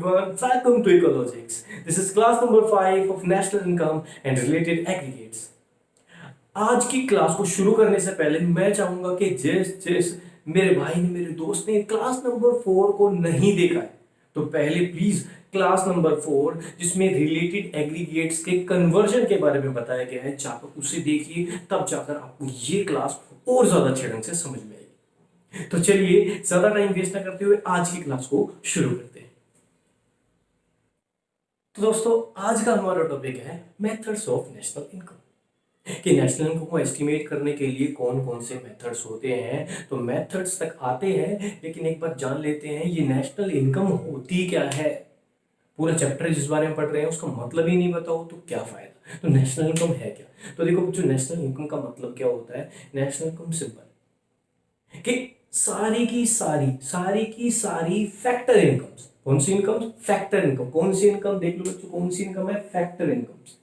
everyone, welcome to Ecologics. This is class number 5 of National Income and Related Aggregates. आज की class को शुरू करने से पहले मैं चाहूंगा कि जिस जिस मेरे भाई ने, मेरे दोस्त ने क्लास नंबर 4 को नहीं देखा है, तो पहले प्लीज क्लास नंबर 4 जिसमें रिलेटेड एग्रीगेट्स के कन्वर्जन के बारे में बताया गया है, जाकर उसे देखिए, तब जाकर आपको ये क्लास और ज्यादा अच्छे ढंग से समझ में आएगी। तो चलिए ज्यादा टाइम वेस्ट ना करते हुए आज की क्लास को शुरू करते हैं। तो दोस्तों, आज का हमारा टॉपिक है मेथड्स ऑफ नेशनल इनकम, कि नेशनल इनकम को एस्टिमेट करने के लिए कौन कौन से मेथड्स होते हैं। तो मेथड्स तक आते हैं, लेकिन एक बार जान लेते हैं ये नेशनल इनकम होती क्या है। पूरा चैप्टर जिस बारे में पढ़ रहे हैं उसका मतलब ही नहीं बताओ तो क्या फायदा। तो नेशनल इनकम है क्या? तो देखो, जो नेशनल इनकम का मतलब क्या होता है। नेशनल इनकम सिंपल कि सारी की सारी फैक्टर इनकम्स। कौन सी इनकम? Factor income. कौन सी इनकम? देख लो बच्चों, कौन सी इनकम है? Factor incomes.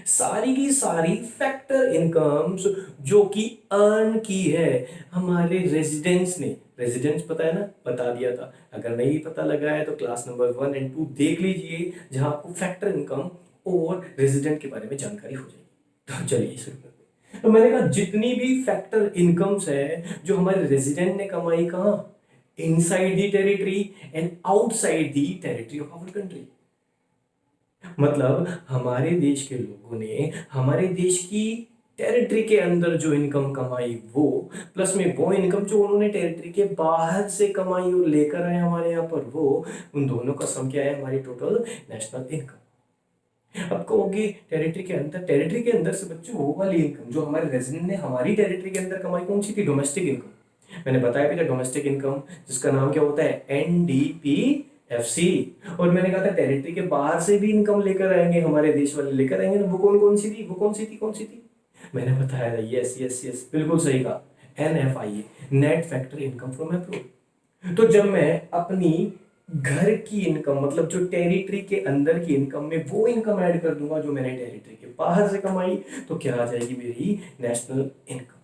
सारी की सारी फैक्टर इनकम्स जो कि अर्न की है हमारे रेजिडेंट्स ने। रेजिडेंट्स पता है ना, बता दिया था। अगर नहीं पता लगा है तो क्लास नंबर 1 एंड 2 देख लीजिए, जहां आपको फैक्टर इनकम और रेजिडेंट के बारे में जानकारी हो जाएगी। तो चलिए शुरू करते हैं। तो मैंने कहा, जितनी भी फैक्टर इनकम्स है जो हमारे रेजिडेंट ने कमाई, कहां? Inside the territory and outside the territory of our country. मतलब हमारे देश के लोगों ने हमारे देश की टेरिटरी के अंदर जो इनकम कमाई वो, प्लस में वो इनकम जो उन्होंने टेरिटरी के बाहर से कमाई और लेकर आए हमारे यहाँ पर, वो उन दोनों का सम क्या है? हमारी टोटल नेशनल इनकम। अब कहोगे टेरिटरी के अंदर से बच्चों वो वाली इनकम जो हमारे रेजिडेंट ने हमारी टेरिटरी के अंदर कमाई, कौन सी थी? Domestic income. मैंने बताया भी था डोमेस्टिक इनकम, जिसका नाम क्या होता है? NDPFC। और मैंने कहा था टेरिटरी के बाहर से भी इनकम लेकर आएंगे हमारे देश वाले, लेकर आएंगे ना। वो कौन सी थी? कौन सी थी? मैंने बताया था, यस बिल्कुल सही कहा, NFIA, net factor income from abroad. तो जब मैं अपनी घर की इनकम, मतलब जो टेरिटरी के अंदर की इनकम में वो इनकम ऐड कर दूंगा जो मैंने टेरिटरी के बाहर से कमाई, तो क्या आ जाएगी? मेरी नेशनल इनकम।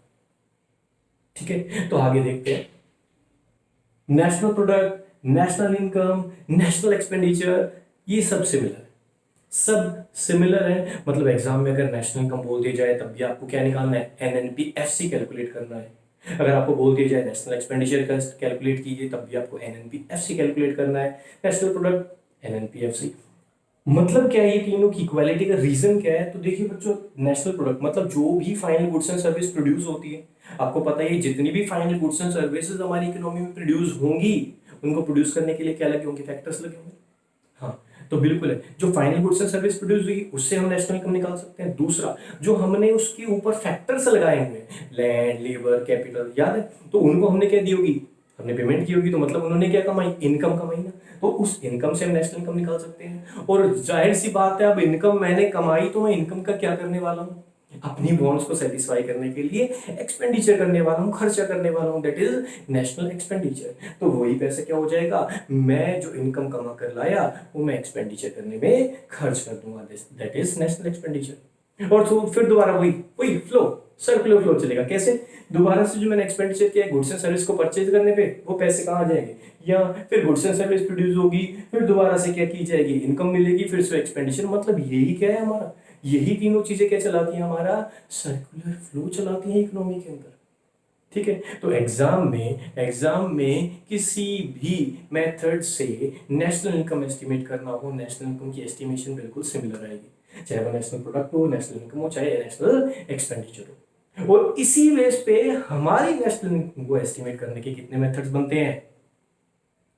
ठीक है, तो आगे देखते हैं। National product, national income, national expenditure, ये सब सिमिलर है। मतलब एग्जाम में अगर नेशनल इनकम बोल दिया जाए तब भी आपको क्या निकालना है? NNPFC कैलकुलेट करना है। अगर आपको बोल दिया जाए नेशनल एक्सपेंडिचर कैलकुलेट कीजिए, तब भी आपको NNPFC कैलकुलेट करना है। National product, NNPFC। मतलब क्या है? ये तीनों की इक्वालिटी का रीजन क्या है? तो देखिए बच्चों, नेशनल प्रोडक्ट मतलब जो भी final goods and service produce होती है, आपको पता है जितनी भी फाइनल गुड्स एंड सर्विसेज हमारी इकोनॉमी में प्रोड्यूस होंगी, उनको प्रोड्यूस करने के लिए क्या लगे होंगे? फैक्टर्स लगे होंगे। हाँ, तो बिल्कुल है, जो final goods and service produce हुई उससे हम नेशनल इनकम निकाल सकते हैं। दूसरा, जो हमने उसके ऊपर फैक्टर्स लगाए हुए हैं, लैंड, लेबर, कैपिटल, याद है? तो उनको हमने क्या दी होगी? हमने पेमेंट की होगी। तो मतलब उन्होंने क्या कमाई? इनकम कमाई ना। तो उस इनकम से हम नेशनल इनकम निकाल सकते हैं। और जाहिर सी बात है, अब इनकम मैंने कमाई तो मैं इनकम का क्या करने वाला हूँ? अपनी बॉन्ड्स को सेटिस्फाई करने के लिए एक्सपेंडिचर करने वाला हूँ, खर्चा करने वाला हूँ, दैट इज नेशनल एक्सपेंडिचर। तो वही पैसे क्या हो जाएगा? मैं जो इनकम कमा कर लाया वो मैं एक्सपेंडिचर करने में खर्च कर दूंगा, दैट इज नेशनल एक्सपेंडिचर। और तो फिर दोबारा वही फ्लो, सर्कुलर फ्लो चलेगा। कैसे? दोबारा से जो मैंने एक्सपेंडिचर किया गुड्स एंड सर्विस को परचेज करने पे, वो पैसे कहाँ जाएंगे? या फिर गुड्स एंड सर्विस प्रोड्यूस होगी, फिर दोबारा से क्या की जाएगी? इनकम मिलेगी, फिर से एक्सपेंडिचर। मतलब यही क्या है हमारा? यही तीनों चीजें क्या चलाती हैं? हमारा सर्कुलर फ्लो चलाती हैं इकोनॉमी के अंदर। ठीक है, तो एग्जाम में किसी भी मेथड से नेशनल इनकम एस्टिमेट करना हो, नेशनल इनकम की एस्टिमेशन बिल्कुल सिमिलर आएगी, चाहे वो नेशनल प्रोडक्ट हो, नेशनल इनकम हो, चाहे नेशनल एक्सपेंडिचर हो। और इसी बेस पे हमारी नेशनल इनकम को एस्टिमेट करने के कितने मेथड्स बनते हैं?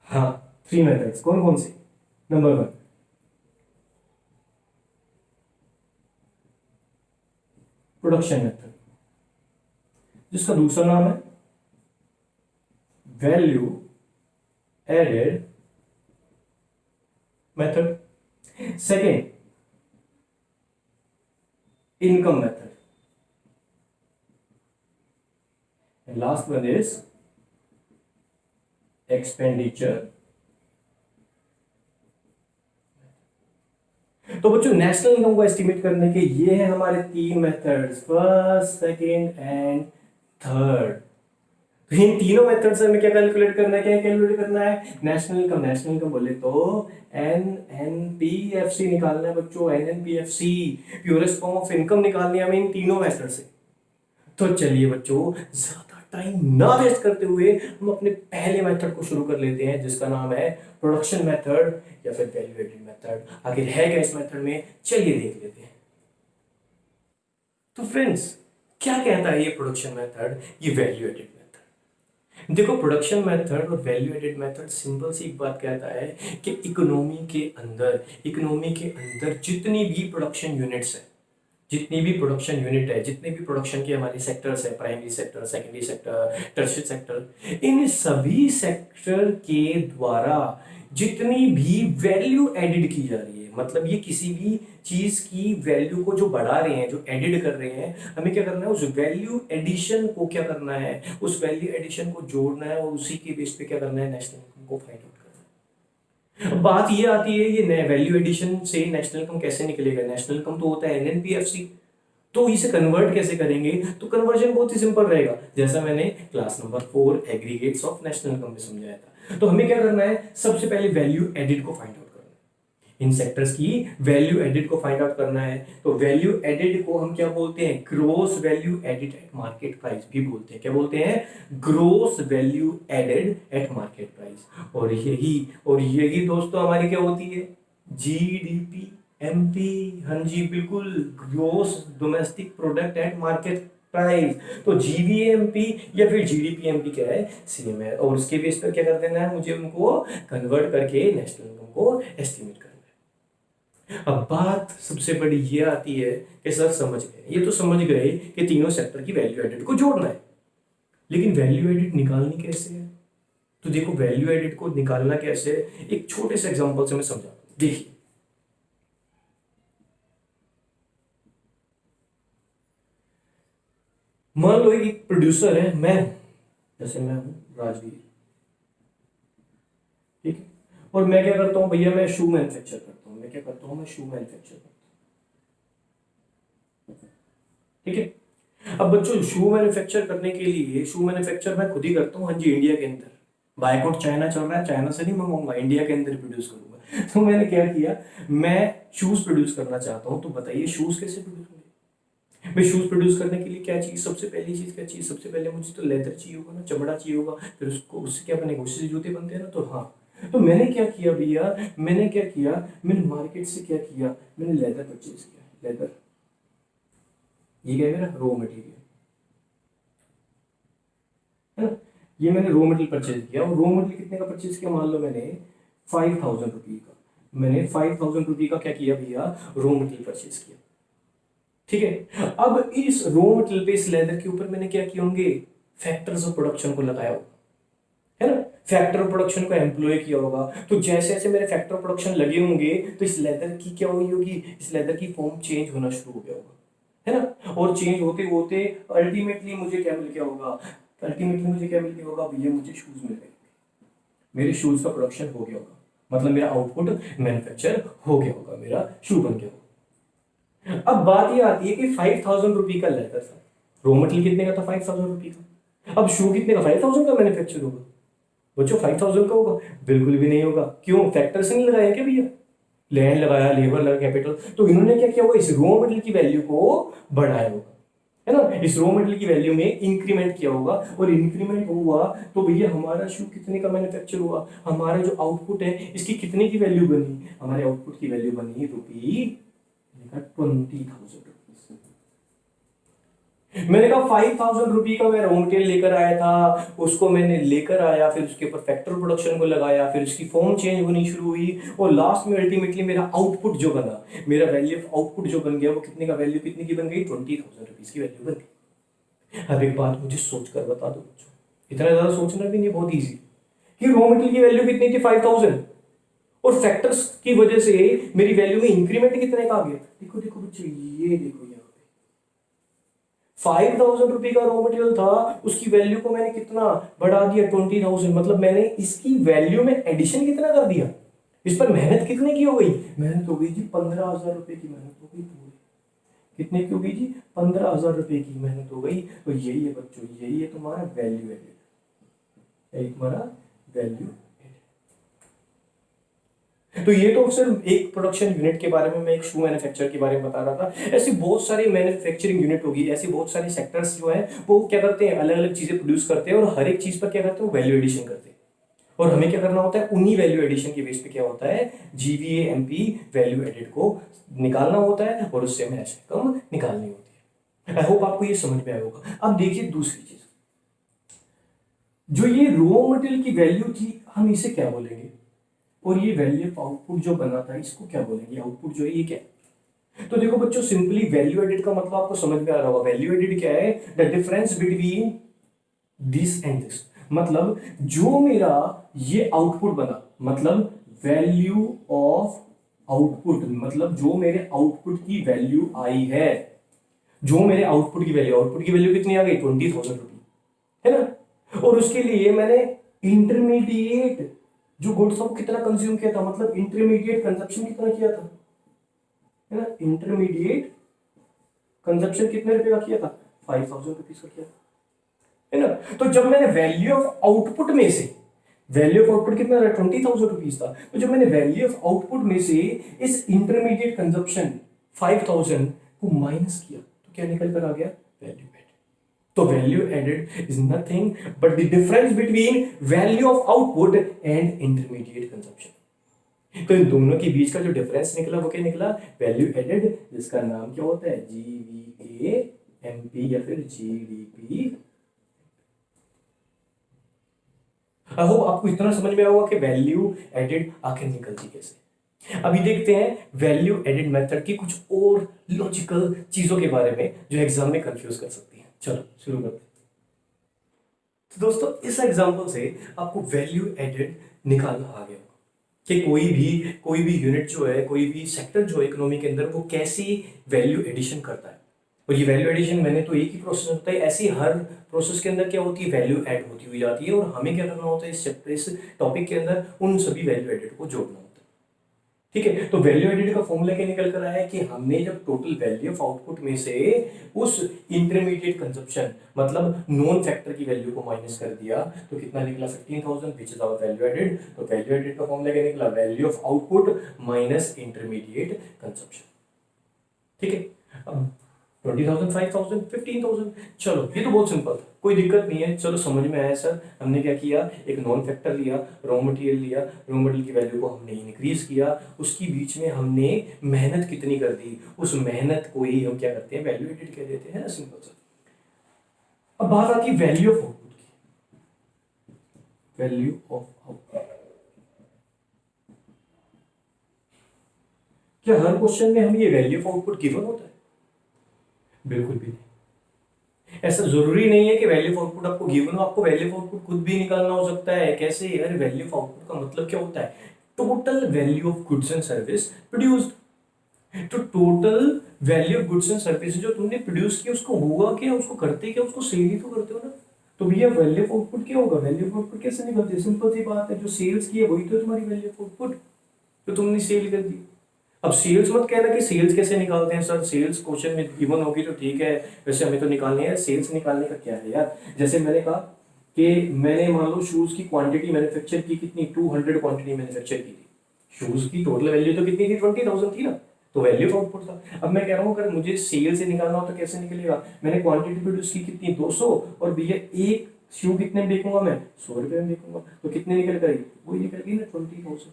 हाँ, 3 मेथड्स। कौन कौन से? नंबर 1, प्रोडक्शन मेथड, जिसका दूसरा नाम है value added method. Second, income method. And last one is expenditure. तो बच्चों, नेशनल इनकम को एस्टिमेट करने के ये हैं हमारे 3 methods, first, second and third. इन तीनों मेथड से हमें क्या कैलकुलेट करना है, क्या कैलकुलेट करना है, नेशनल इनकम। नेशनल इनकम बोले तो एनएनपीएफसी निकालना है बच्चों, एनएनपीएफसी, प्योरेस्ट फॉर्म ऑफ इनकम निकालनी है हमें इन तीनों मेथड से। तो चलिए बच्चों, ज्यादा टाइम ना वेस्ट करते हुए हम अपने पहले मेथड को शुरू कर लेते हैं, जिसका नाम है प्रोडक्शन मेथड या फिर वैल्यू एडिड मेथड। आखिर है क्या इस मेथड में, चलिए देख लेते हैं। तो फ्रेंड्स, क्या कहता है ये प्रोडक्शन मेथड, ये वैल्यू एडिड मेथड। देखो, प्रोडक्शन मेथड और वैल्यू एडिड मेथड सिंपल सी एक बात कहता है कि इकोनॉमी के अंदर जितनी भी प्रोडक्शन यूनिट्स है, जितनी भी प्रोडक्शन यूनिट है, जितने भी प्रोडक्शन के हमारे सेक्टर्स है, primary sector, secondary sector, tertiary sector, इन सभी सेक्टर के द्वारा जितनी भी वैल्यू एडिड की जा रही है, मतलब ये किसी भी चीज की वैल्यू को जो बढ़ा रहे हैं, जो एडिड कर रहे हैं, हमें क्या करना है, उस वैल्यू एडिशन को क्या करना है, उस वैल्यू एडिशन को जोड़ना है और उसी के बेस पे क्या करना है, नेशनल इनकम को फाइंड आउट करना है। अब बात ये आती है, ये वैल्यू एडिशन से नेशनल इनकम कैसे निकलेगा। नेशनल इनकम तो होता है एनएनपीएफसी, तो इसे कन्वर्ट कैसे करेंगे, तो कन्वर्जन बहुत ही सिंपल रहेगा, जैसा मैंने class number 4 aggregates of national income में समझाया था। तो हमें क्या करना है, सबसे पहले वैल्यू एडिड को फाइंड आउट करना है, इन सेक्टर्स की वैल्यू एडिड को फाइंड आउट करना है। तो वैल्यू एडिड को हम क्या बोलते हैं, gross value added at market price भी बोलते हैं। क्या बोलते हैं, gross value added at market price. और यही दोस्तों हमारी क्या होती है, जीडीपी एमपी। हाँ जी बिल्कुल, gross domestic product at market price. तो जीवीएमपी या फिर जीडीपीएमपी क्या है, सेम है। और उसके बेस पर क्या कर देना है, मुझे उनको कन्वर्ट करके नेशनल इनकम को एस्टिमेट करना है। अब बात सबसे बड़ी ये आती है कि सर समझ गए, ये तो समझ गए कि तीनों सेक्टर की वैल्यू एडिड को जोड़ना है, लेकिन वैल्यू एडिड निकालनी कैसे है। तो देखो, वैल्यू एडिड को निकालना कैसे है, एक छोटे से एग्जांपल से मैं समझाता हूं। देखिए, मान लो एक प्रोड्यूसर है, मैं हूं, जैसे मैं हूं राजवीर, ठीक है। और मैं क्या करता हूं भैया, मैं शू मैन्युफैक्चर करता हूं। मैं क्या करता हूं, मैं शू मैन्युफैक्चर करता हूं, ठीक है। अब बच्चों, शू मैन्युफैक्चर करने के लिए, शू मैन्युफैक्चर मैं खुद ही करता हूँ, हाँ जी, इंडिया के अंदर। बायकॉट चाइना चल रहा है, चाइना से नहीं मंगवाऊंगा, इंडिया के अंदर प्रोड्यूस करूंगा। तो मैंने क्या किया, मैं शूज प्रोड्यूस करना चाहता हूँ। तो बताइए शूज कैसे प्रोड्यूस होंगे। मैं शूज प्रोड्यूस करने के लिए क्या चाहिए, सबसे पहली चीज क्या चाहिए, सबसे पहले मुझे तो लेदर चाहिए होगा ना, चमड़ा चाहिए होगा। फिर उसको, उससे क्या बनेगा, उससे जूते बनते हैं ना। तो हाँ, तो मैंने क्या किया भैया, मैंने क्या किया, मैंने मार्केट से क्या किया, मैंने लेदर परचेज किया। लेदर, ये क्या है मेरा रॉ मटेरियल, है ना। ये मैंने रॉ मटेरियल परचेज किया। और रॉ मटेरियल कितने का परचेज किया, मान लो मैंने 5,000 रुपये का, मैंने 5,000 रुपये का क्या किया भैया, रॉ मटेरियल परचेज किया, ठीक है। अब इस रॉ मटेरियल पे, इस लेदर के ऊपर मैंने क्या किए होंगे, फैक्टर्स ऑफ प्रोडक्शन को लगाया होगा, है ना। फैक्टर ऑफ प्रोडक्शन को एम्प्लॉय किया होगा। तो जैसे जैसे मेरे फैक्टर ऑफ प्रोडक्शन लगे होंगे, तो इस लेदर की क्या हुई होगी, इस लेदर की फॉर्म चेंज होना शुरू हो गया होगा, है ना। और चेंज होते होते अल्टीमेटली मुझे क्या मिल गया होगा, अल्टीमेटली मुझे क्या मिल गया होगा भैया, मुझे शूज मिल गए, मेरे शूज का प्रोडक्शन हो गया होगा, मतलब मेरा आउटपुट मैन्युफैक्चर हो गया होगा, मेरा शू बन गया होगा। अब बात ये आती है कि 5,000 रुपये का लेदर था, रॉ मटेरियल कितने का था, 5,000 रुपये का। अब शू कितने का, 5,000 का मैन्युफैक्चर होगा बच्चों, 5,000 का होगा, बिल्कुल भी नहीं होगा। क्यों, फैक्टर से नहीं लगाया क्या भैया, लैंड लगाया, लेबर लगा, कैपिटल। तो इन्होंने क्या किया होगा, इस रॉ मटेरियल की वैल्यू को बढ़ाया होगा, है ना। इस रॉ मटेरियल की वैल्यू में इंक्रीमेंट किया होगा, और इंक्रीमेंट हुआ तो भैया हमारा शू कितने का मैन्युफैक्चर हुआ, हमारा जो आउटपुट है इसकी कितने की वैल्यू बनी, हमारे आउटपुट की वैल्यू बनी ₹20,000। मैंने कहा 5,000 रुपये का मैं रॉ मटेरियल लेकर आया था, उसको मैंने लेकर आया, फिर उसके ऊपर फैक्टर प्रोडक्शन को लगाया, फिर उसकी फॉर्म चेंज होनी शुरू हुई, और लास्ट में अल्टीमेटली मेरा आउटपुट जो बना, मेरा वैल्यू ऑफ आउटपुट जो बन गया, वो कितने का, वैल्यू कितने की बन गई, 20,000 रुपीज की वैल्यू बन गई। अब एक बात मुझे सोच कर बता दो बच्चों, इतना ज्यादा सोचना भी नहीं, बहुत ईजी, कि रॉ मटेरियल की वैल्यू कितनी थी, 5,000, और फैक्टर्स की वजह से मेरी वैल्यू में इंक्रीमेंट कितने का आ गया। देखो देखो बच्चों, ये देखो, 5,000 रुपये का रॉ मटेरियल था, उसकी वैल्यू को मैंने कितना बढ़ा दिया, 20,000। मतलब मैंने इसकी वैल्यू में एडिशन कितना कर दिया, इस पर मेहनत कितने की हो गई, मेहनत हो गई जी 15,000 रुपये की मेहनत हो गई पूरी। कितने की हो गई जी, 15,000 रुपये की मेहनत हो गई। तो यही है बच्चों, यही है तुम्हारा वैल्यू एडिड। एक हमारा वैल्यू। तो ये तो सिर्फ एक प्रोडक्शन यूनिट के बारे में, मैं एक शू मैन्युफैक्चर के बारे में बता रहा था। ऐसी बहुत सारी मैन्युफैक्चरिंग यूनिट होगी, ऐसी बहुत सारे सेक्टर्स जो है वो क्या करते हैं, अलग अलग चीजें प्रोड्यूस करते हैं और हर एक चीज पर क्या करते हैं, वो वैल्यू एडिशन करते हैं। और हमें क्या करना होता है, उन्हीं वैल्यू एडिशन के बेस पे क्या होता है, जीवीए एमपी वैल्यू एडेड को निकालना होता है और उससे हमें ऐसे कम निकालनी होती है। आई होप आपको ये समझ में आया होगा। अब देखिए दूसरी चीज, जो ये रॉ मटेरियल की वैल्यू थी, हम इसे क्या बोलेंगे, और ये वैल्यू ऑफ आउटपुट जो बना था इसको क्या बोलेंगे, आउटपुट जो है ये क्या है। तो देखो बच्चों, सिंपली वैल्यू एडेड का मतलब आपको समझ में आ रहा होगा। वैल्यू एडेड क्या है, the difference between this and this. मतलब जो मेरा ये आउटपुट बना, मतलब वैल्यू ऑफ आउटपुट, मतलब जो मेरे आउटपुट की वैल्यू आई है, जो मेरे आउटपुट की वैल्यू, आउटपुट की वैल्यू कितनी आ गई, 20,000 रुपये, है ना। और उसके लिए मैंने इंटरमीडिएट जो गुड्स था वो कितना कंज्यूम किया था, मतलब इंटरमीडिएट कंजप्शन कितना किया था, है ना। इंटरमीडिएट कंजप्शन कितने रुपए का किया था, 5,000 रुपीज का किया, है ना। तो जब मैंने वैल्यू ऑफ आउटपुट में से, वैल्यू ऑफ आउटपुट कितना था, 20,000 रुपीज था। तो जब मैंने वैल्यू ऑफ आउटपुट में से इस इंटरमीडिएट कंजप्शन 5,000 को माइनस किया तो क्या निकल कर आ गया, वैल्यू एडेड। तो value added is nothing but the difference between value of output and intermediate consumption. तो इन दोनों के बीच का जो डिफरेंस निकला वो क्या निकला, वैल्यू एडेड, जिसका नाम क्या होता है, जीवीए एमपी या फिर जीडीपी। आई होप आपको इतना समझ में आएगा कि वैल्यू एडेड आखिर निकलती कैसे। अभी देखते हैं वैल्यू एडेड मेथड की कुछ और लॉजिकल चीजों के बारे में जो एग्जाम में कंफ्यूज कर सकती है। चलो शुरू करते हैं। तो दोस्तों इस एग्जांपल से आपको वैल्यू एडेड निकालना आ गया कि कोई भी यूनिट जो है, कोई भी सेक्टर जो है इकोनॉमी के अंदर, वो कैसी वैल्यू एडिशन करता है। और ये वैल्यू एडिशन मैंने तो एक ही प्रोसेस होता है, ऐसी हर प्रोसेस के अंदर क्या होती है, वैल्यू ऐड होती हुई जाती है। और हमें क्या करना होता है, इस टॉपिक के अंदर उन सभी वैल्यू एडेड को जोड़ना होता है। ठीक है, तो वैल्यू एडेड का फॉर्मूला क्या निकल कर आया है कि हमने जब टोटल वैल्यू ऑफ आउटपुट में से उस इंटरमीडिएट कंजप्शन मतलब नॉन फैक्टर की वैल्यू को माइनस कर दिया तो कितना निकला, 15,000 which is our value added. तो वैल्यू एडेड का फॉर्मूला क्या निकला, value of output minus intermediate consumption. ठीक है, अब 20,000, 5,000, 15,000, चलो ये तो बहुत सिंपल था, कोई दिक्कत नहीं है। चलो समझ में आया सर, हमने क्या किया, एक नॉन फैक्टर लिया, रॉ मटेरियल लिया, रॉ मटेरियल की वैल्यू को हमने इंक्रीज किया, उसकी बीच में हमने मेहनत कितनी कर दी, उस मेहनत को ही हम क्या करते हैं, वैल्यू एडेड कह देते हैं ना, सिंपल सा। अब बात आती है वैल्यू ऑफ आउटपुट की। वैल्यू ऑफ आउटपुट, क्या हर क्वेश्चन में हम ये वैल्यू ऑफ आउटपुट गिवन होता है? बिल्कुल भी नहीं। ऐसा जरूरी नहीं है कि वैल्यू ऑफ आउटपुट आपको गिवन हो, आपको वैल्यू ऑफ आउटपुट खुद भी निकालना हो सकता है। कैसे यार, वैल्यू ऑफ आउटपुट का मतलब क्या होता है, total value of goods and service produced. तो total value of goods and service जो तुमने प्रोड्यूस किया उसको होगा क्या, उसको करते क्या, उसको सेल ही तो करते हो ना। तो भैया वैल्यू ऑफ आउटपुट क्या होगा, वैल्यू ऑफ आउटपुट कैसे निकलती है, सिंपल सी बात है, जो सेल्स की है वही तो तुम्हारी वैल्यू ऑफ आउटपुट, जो तुमने सेल कर दी। अब सेल्स मत कहना कि सेल्स कैसे निकालते हैं सर, सेल्स क्वेश्चन में गिवन होगी तो ठीक है, वैसे हमें तो निकालनी है। सेल्स निकालने का क्या है यार, जैसे मैंने कहा कि मैंने मान लो शूज की क्वांटिटी मैन्युफैक्चर की, कितनी 200 क्वांटिटी मैन्युफैक्चर की थी, शूज की टोटल वैल्यू तो कितनी थी, 20,000 थी ना, तो वैल्यू ऑफ आउटपुट था। अब मैं कह रहा हूँ अगर मुझे सेल से निकालना हो तो कैसे निकलेगा, मैंने क्वांटिटी प्रोड्यूस की कितनी, 200, और भैया एक शू कितने में बेचूंगा मैं, 100 रुपये में बेचूंगा, तो कितने निकल गई, वही निकल गई ना 20,000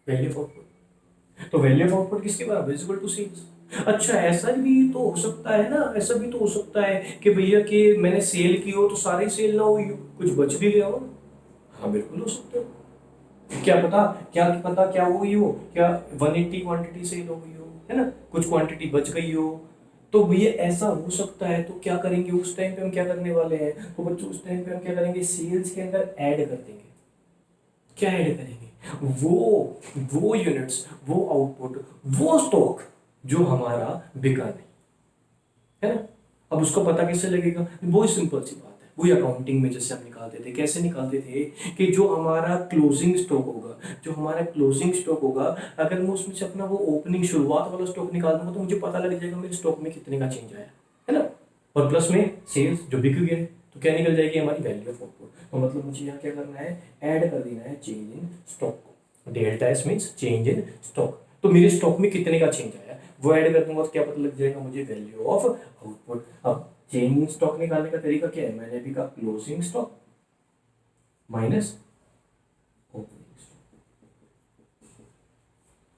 वैल्यू ऑफ आउटपुट। तो वैल्यू ऑफ आउटपुट किसके बराबर, इज इक्वल टू सेल्स। अच्छा ऐसा भी तो हो सकता है ना, ऐसा भी तो हो सकता है कि भैया कि मैंने सेल की हो तो सारी सेल ना हुई हो, कुछ बच भी गया हो। हाँ बिल्कुल हो सकता है, क्या पता, क्या हुई हो, क्या 180 क्वांटिटी सेल हो गई हो, है ना, कुछ क्वांटिटी बच गई हो। तो भैया ऐसा हो सकता है, तो क्या करेंगे उस टाइम पे, हम क्या करने वाले हैं, तो बच्चों उस टाइम पे हम क्या करेंगे, सेल्स के अंदर ऐड कर देंगे। क्या ऐड करेंगे, वो यूनिट्स, वो आउटपुट, वो स्टॉक जो हमारा बिका नहीं, है ना। अब उसको पता कैसे लगेगा, वो सिंपल सी बात है, वही अकाउंटिंग में जैसे हम निकालते थे, कैसे निकालते थे कि जो हमारा क्लोजिंग स्टॉक होगा, अगर मैं उसमें से अपना वो ओपनिंग शुरुआत वाला स्टॉक निकाल दूंगा तो मुझे पता लग जाएगा मेरे स्टॉक में कितने का चेंज आया, है ना। और प्लस में सेल्स जो बिक गया, तो क्या निकल जाएगी हमारी वैल्यू ऑफ आउटपुट। तो मतलब मुझे यहाँ क्या करना है, ऐड कर देना है चेंज इन स्टॉक को। Delta S means change in stock, तो मेरे स्टॉक में कितने का चेंज आया वो ऐड कर दूंगा तो क्या पता लग जाएगा मुझे वैल्यू ऑफ आउटपुट। अब चेंज इन स्टॉक निकालने का तरीका क्या है, मैंने भी कहा closing stock minus opening stock.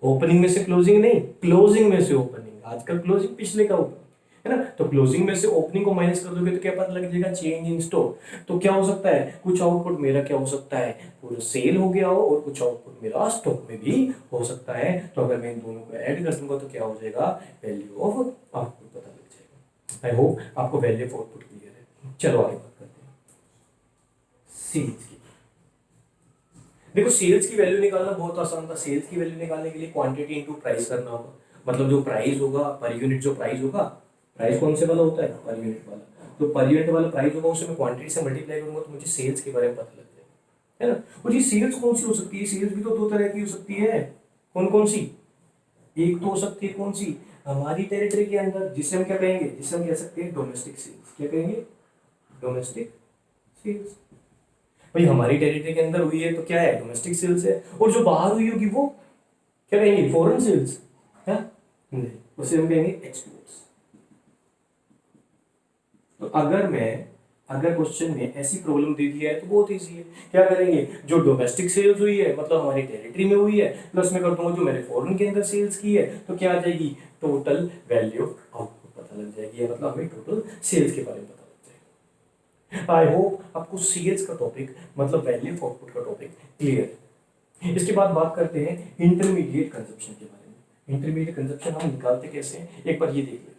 Opening में से क्लोजिंग नहीं, क्लोजिंग में से ओपनिंग। आजकल क्लोजिंग पिछले का ओपनिंग है ना, तो क्लोजिंग में से ओपनिंग को माइनस कर दोगे तो क्या पता लग जाएगा, चेंज इन स्टॉक। तो क्या हो सकता है, कुछ आउटपुट मेरा क्या हो सकता है, पूरा सेल हो गया हो और कुछ आउटपुट मेरा स्टॉक में भी हो सकता है। तो अगर मैं इन दोनों को ऐड कर दूंगा तो क्या हो जाएगा, वैल्यू ऑफ आउटपुट पता लग जाएगा। आई होप आपको वैल्यू ऑफ आउटपुट क्लियर है। चलो आगे बात करते हैं सेल्स की। देखो सेल्स की वैल्यू निकालना बहुत आसान था। सेल्स की वैल्यू निकालने के लिए क्वांटिटी इनटू प्राइस करना होगा। मतलब जो प्राइस होगा पर यूनिट, जो प्राइस होगा, प्राइस कौन से वाला होता है, पर यूनिट वाला। तो पर यूनिट वाला प्राइस होगा उसे मैं क्वांटिटी से मल्टीप्लाई करूंगा तो मुझे सेल्स के बारे में पता लग जाएगा, है ना। और ये सेल्स कौन सी हो सकती है, सेल्स भी तो दो तरह की हो सकती है। कौन कौन सी, एक तो हो सकती है कौन सी, हमारी टेरिटरी के अंदर, जिसे हम क्या कहेंगे, जिसे हम कह सकते हैं डोमेस्टिक सेल्स। क्या कहेंगे, डोमेस्टिक सेल्स। भाई हमारी टेरिटरी के अंदर हुई है तो क्या है, डोमेस्टिक सेल्स है। और जो बाहर हुई होगी वो क्या कहेंगे, फॉरेन सेल्स है, नहीं, उसे हम कहेंगे एक्सपोर्ट्स। तो अगर क्वेश्चन में ऐसी प्रॉब्लम दे दिया है तो बहुत इजी है। क्या करेंगे, जो डोमेस्टिक सेल्स हुई है मतलब हमारी टेरिटरी में हुई है, प्लस में कर दूंगा जो मैंने फॉरेन के अंदर सेल्स की है, तो क्या आ जाएगी, टोटल वैल्यू आउटपुट पता लग जाएगी। मतलब हमें टोटल सेल्स के बारे में पता लग जाएगा। आई होप आपको सेल्स का टॉपिक मतलब वैल्यू ऑफ आउटपुट का टॉपिक क्लियर है। इसके बाद बात करते हैं इंटरमीडिएट कंजप्शन के बारे में। इंटरमीडिएट कंजप्शन हम निकालते कैसे हैं, एक बार ये देख लेते हैं।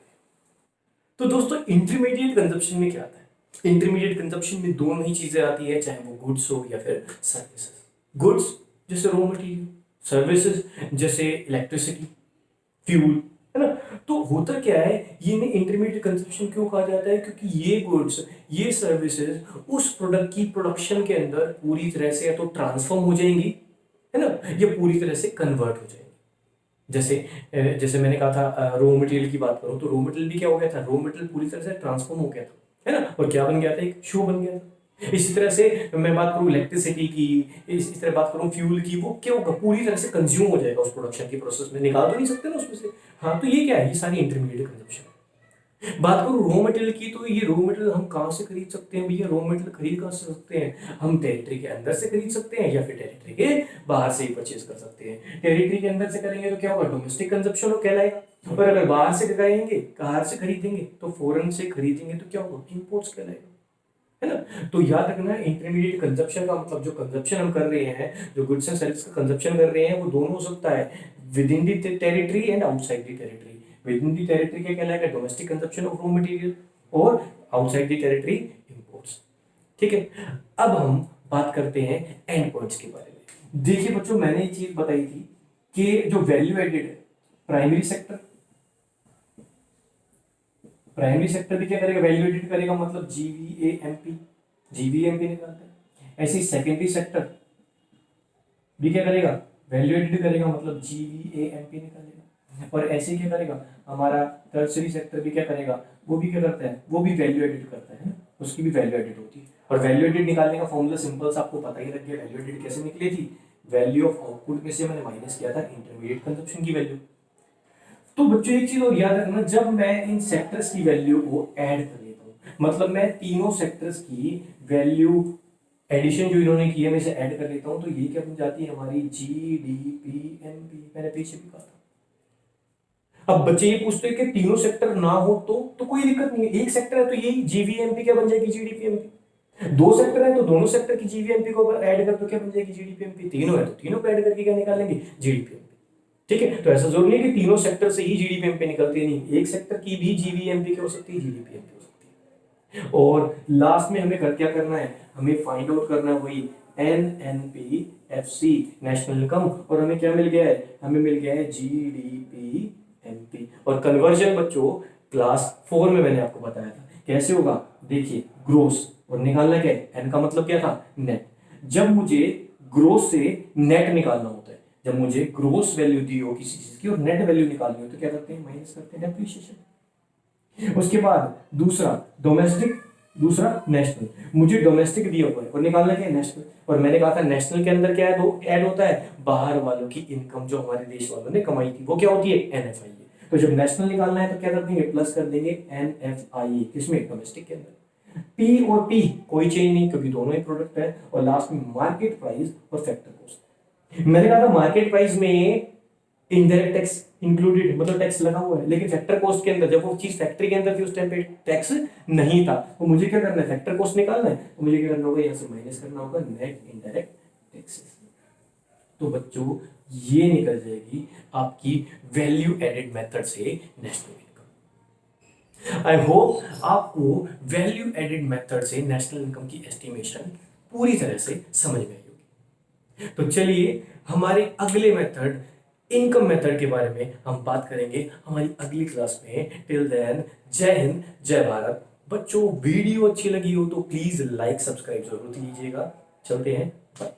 तो दोस्तों इंटरमीडिएट कंजप्शन में क्या आता है, इंटरमीडिएट कंजप्शन में दोनों ही चीजें आती है, चाहे वो गुड्स हो या फिर सर्विसेज। गुड्स जैसे रॉ मटेरियल, सर्विसेज जैसे इलेक्ट्रिसिटी, फ्यूल, है ना। तो होता क्या है, ये इंटरमीडिएट कंजप्शन क्यों कहा जाता है, क्योंकि ये गुड्स, ये सर्विसेज उस प्रोडक्ट की प्रोडक्शन के अंदर पूरी तरह से या तो ट्रांसफॉर्म हो जाएंगी, है ना, ये पूरी तरह से कन्वर्ट हो जाएगी। जैसे मैंने कहा था रॉ मटेरियल की बात करूं तो रॉ मटेरियल भी क्या हो गया था, रॉ मटेरियल पूरी तरह से ट्रांसफॉर्म हो गया था, है ना, और क्या बन गया था, एक शू बन गया था। इसी तरह से मैं बात करूं इलेक्ट्रिसिटी की, इस तरह बात करूं फ्यूल की, वो क्या होगा, पूरी तरह से कंज्यूम हो जाएगा उस प्रोडक्शन की प्रोसेस में, निकाल तो नहीं सकते ना उसमें से। हाँ, तो ये क्या है, ये सारी इंटरमीडिएट कंजप्शन। बात करूं रॉ मटेरियल की, तो ये रॉ मटेरियल हम कहाँ से खरीद सकते हैं भैया, रॉ मटेरियल खरीद कहाँ से सकते हैं, हम टेरिटरी के अंदर से खरीद सकते हैं या फिर टेरिटरी के बाहर से ही परचेज कर सकते हैं। टेरिटरी के अंदर से करेंगे तो क्या होगा, डोमेस्टिक कंजप्शन कहलाएगा, और अगर बाहर से कराएंगे, बाहर से खरीदेंगे तो फॉरेन से खरीदेंगे तो क्या होगा, इंपोर्ट्स कहलाएगा, है ना। तो याद रखना इंटरमीडिएट कंजप्शन का मतलब जो कंजप्शन हम कर रहे हैं, जो गुड्स एंड सर्विस का कंजप्शन कर रहे हैं, वो दोनों हो सकता है with in the territory and outside the territory. With in the territory क्या कहलाएगा, domestic consumption of raw material, और आउटसाइड द टेरिटरी इंपोर्ट्स। ठीक है, अब हम बात करते हैं एंड पॉइंट्स के बारे में। देखिए बच्चों, मैंने एक चीज बताई थी कि जो वैल्यू एडेड है, प्राइमरी सेक्टर, प्राइमरी सेक्टर भी क्या करेगा, वैल्यू एडिट करेगा, मतलब जीवीएएमपी, जीवीएमपी निकालता है। ऐसे सेकेंडरी सेक्टर भी क्या करेगा, वैल्यू एडिट करेगा, मतलब जीवीएएमपी निकालेगा। और ऐसे क्या करेगा, हमारा टर्सरी सेक्टर भी क्या करेगा, वो भी क्या करता है, वो भी वैल्यू एडिट करता है ना, उसकी भी वैल्यू एडिट होती है। और वैल्यू एडिट निकालने का फॉर्मूला सिंपल सा आपको पता ही लग गया। वैल्यू एडिट कैसे निकली थी, वैल्यू ऑफ आउटपुट में से मैंने माइनस किया था इंटरमीडिएट कंजप्शन की वैल्यू। तो बच्चों एक चीज और याद रखना, जब मैं इन सेक्टर्स की वैल्यू को ऐड कर लेता हूँ, मतलब मैं तीनों सेक्टर्स की वैल्यू एडिशन जो इन्होंने की है मैं इसे ऐड कर लेता हूँ, तो ये क्या बन जाती है हमारी जीडीपीएमपी। मैंने पीछे भी कहा था। अब बच्चे ये पूछते हैं कि तीनों सेक्टर ना हो तो कोई दिक्कत नहीं है, एक सेक्टर है तो यही जीवीएमपी क्या बन जाएगी, जीडीपीएमपी। दो सेक्टर है तो दोनों सेक्टर की जीवीएमपी को ऐड कर तो क्या बन जाएगी, जीडीपीएमपी। तीनों है तो तीनों को ऐड करके क्या निकालेंगे, जीडीपीएमपी। ठीक है, तो ऐसा जरूरी है कि तीनों सेक्टर से ही जीडीपीएमपी निकलती नहीं, एक सेक्टर की भी जीवीएमपी क्या हो सकती है, जीडीपीएमपी हो सकती है। और लास्ट में हमें क्या करना है, हमें फाइंड आउट करना है वही एनएनपीएफसी, नेशनल इनकम, और हमें क्या मिल गया है, हमें मिल गया है जीडीपीएमपी। और कन्वर्जन बच्चों क्लास 4 में मैंने आपको बताया था कैसे होगा। देखिए ग्रोस, और निकालना क्या है, एन का मतलब क्या था, नेट। जब मुझे ग्रोस से नेट निकालना होता है, जब मुझे ग्रोस वैल्यू दी हो किसी चीज की और नेट वैल्यू निकालनी हो तो क्या करते हैं, माइनस करते हैं डेप्रिसिएशन। उसके बाद दूसरा डोमेस्टिक दूसरा नेशनल। मुझे डोमेस्टिक दिया हुआ है और निकालना क्या है, नेशनल। और मैंने कहा था नेशनल के अंदर क्या है, दो ऐड होता है, बाहर वालों की इनकम जो हमारे देश वालों ने कमाई थी वो क्या होती है, एनएफआई। तो जब नेशनल निकालना है तो क्या कर देंगे, प्लस कर देंगे एनएफआई, किसमें, डोमेस्टिक के अंदर। पी और पी कोई चेंज नहीं क्योंकि दोनों ही प्रोडक्ट है। और लास्ट में मार्केट प्राइस और फैक्टर कॉस्ट। मैंने कहा था मार्केट प्राइस में इनडायरेक्ट टैक्स इंक्लूडेड, मतलब टैक्स लगा हुआ है, लेकिन फैक्टर कॉस्ट के अंदर जब वो चीज फैक्ट्री के अंदर थी उस टाइम पे टैक्स नहीं था। तो मुझे क्या करना है, फैक्टर कॉस्ट निकालना है, तो मुझे क्या करना होगा, यहाँ से माइनस करना होगा नेट इनडायरेक्ट टैक्सेस। तो बच्चों ये निकल जाएगी आपकी वैल्यू एडेड मेथड से नेशनल इनकम। आई होप आपको वैल्यू एडेड मेथड से नेशनल इनकम की एस्टिमेशन पूरी तरह से समझ में आई होगी। तो चलिए हमारे अगले मेथड इनकम मेथड के बारे में हम बात करेंगे हमारी अगली क्लास में। टिल देन जय हिंद जय भारत। बच्चों वीडियो अच्छी लगी हो तो प्लीज लाइक सब्सक्राइब जरूर कीजिएगा। चलते हैं, बाय।